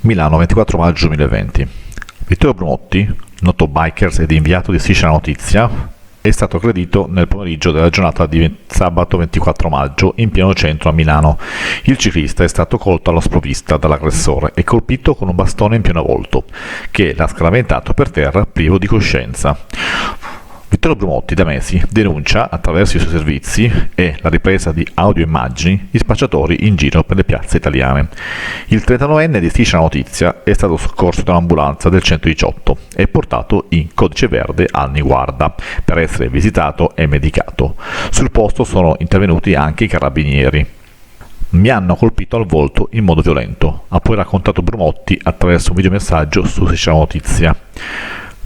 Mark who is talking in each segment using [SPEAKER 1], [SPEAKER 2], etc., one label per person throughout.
[SPEAKER 1] Milano, 24 maggio 2020. Vittorio Brumotti, noto bikers ed inviato di Striscia la Notizia, è stato aggredito nel pomeriggio della giornata di sabato 24 maggio in pieno centro a Milano. Il ciclista è stato colto alla sprovvista dall'aggressore e colpito con un bastone in pieno volto, che l'ha scaraventato per terra privo di coscienza. Vittorio Brumotti da mesi denuncia, attraverso i suoi servizi e la ripresa di audio e immagini, gli spacciatori in giro per le piazze italiane. Il 39enne di Striscia la Notizia è stato soccorso da un'ambulanza del 118 e portato in codice verde a Niguarda per essere visitato e medicato. Sul posto sono intervenuti anche i carabinieri. Mi hanno colpito al volto in modo violento, ha poi raccontato Brumotti attraverso un videomessaggio su Striscia la Notizia.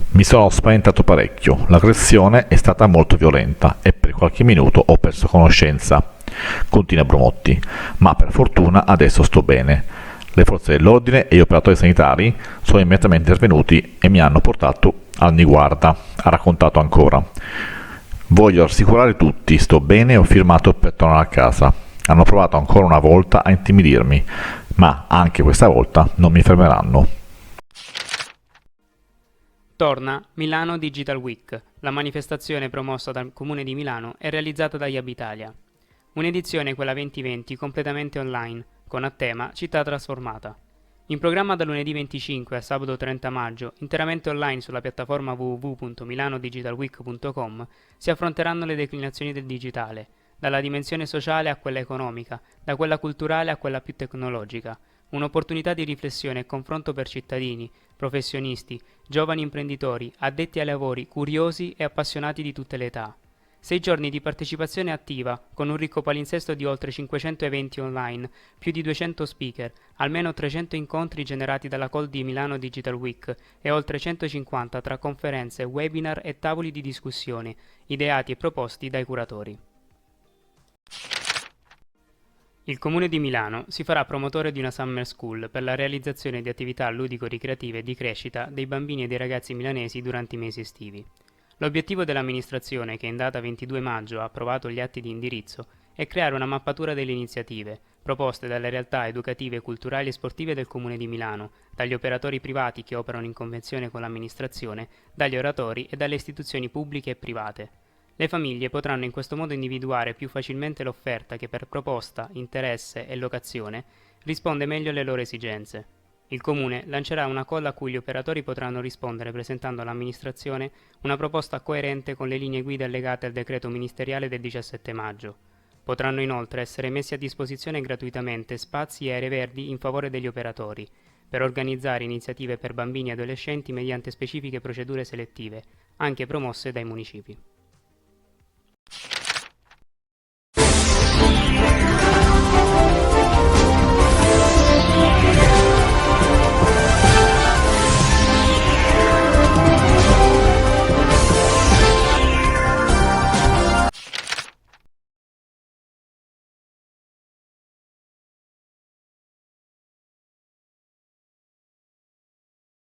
[SPEAKER 1] Mi sono spaventato parecchio, l'aggressione è stata molto violenta e per qualche minuto ho perso conoscenza, continua Brumotti, ma per fortuna adesso sto bene. Le forze dell'ordine e gli operatori sanitari sono immediatamente intervenuti e mi hanno portato al Niguarda, ha raccontato ancora. Voglio rassicurare tutti, sto bene e ho firmato per tornare a casa. Hanno provato ancora una volta a intimidirmi, ma anche questa volta non mi fermeranno.
[SPEAKER 2] Torna Milano Digital Week, la manifestazione promossa dal Comune di Milano e realizzata da Iabitalia. Un'edizione, quella 2020, completamente online, con a tema Città trasformata. In programma da lunedì 25 a sabato 30 maggio, interamente online sulla piattaforma www.milanodigitalweek.com, si affronteranno le declinazioni del digitale, dalla dimensione sociale a quella economica, da quella culturale a quella più tecnologica. Un'opportunità di riflessione e confronto per cittadini, professionisti, giovani imprenditori, addetti ai lavori, curiosi e appassionati di tutte le età. 6 giorni di partecipazione attiva, con un ricco palinsesto di oltre 500 eventi online, più di 200 speaker, almeno 300 incontri generati dalla call di Milano Digital Week e oltre 150 tra conferenze, webinar e tavoli di discussione, ideati e proposti dai curatori. Il Comune di Milano si farà promotore di una Summer School per la realizzazione di attività ludico-ricreative e di crescita dei bambini e dei ragazzi milanesi durante i mesi estivi. L'obiettivo dell'amministrazione, che in data 22 maggio ha approvato gli atti di indirizzo, è creare una mappatura delle iniziative proposte dalle realtà educative, culturali e sportive del Comune di Milano, dagli operatori privati che operano in convenzione con l'amministrazione, dagli oratori e dalle istituzioni pubbliche e private. Le famiglie potranno in questo modo individuare più facilmente l'offerta che per proposta, interesse e locazione risponde meglio alle loro esigenze. Il Comune lancerà una call a cui gli operatori potranno rispondere presentando all'amministrazione una proposta coerente con le linee guida allegate al decreto ministeriale del 17 maggio. Potranno inoltre essere messi a disposizione gratuitamente spazi e aree verdi in favore degli operatori, per organizzare iniziative per bambini e adolescenti mediante specifiche procedure selettive, anche promosse dai municipi.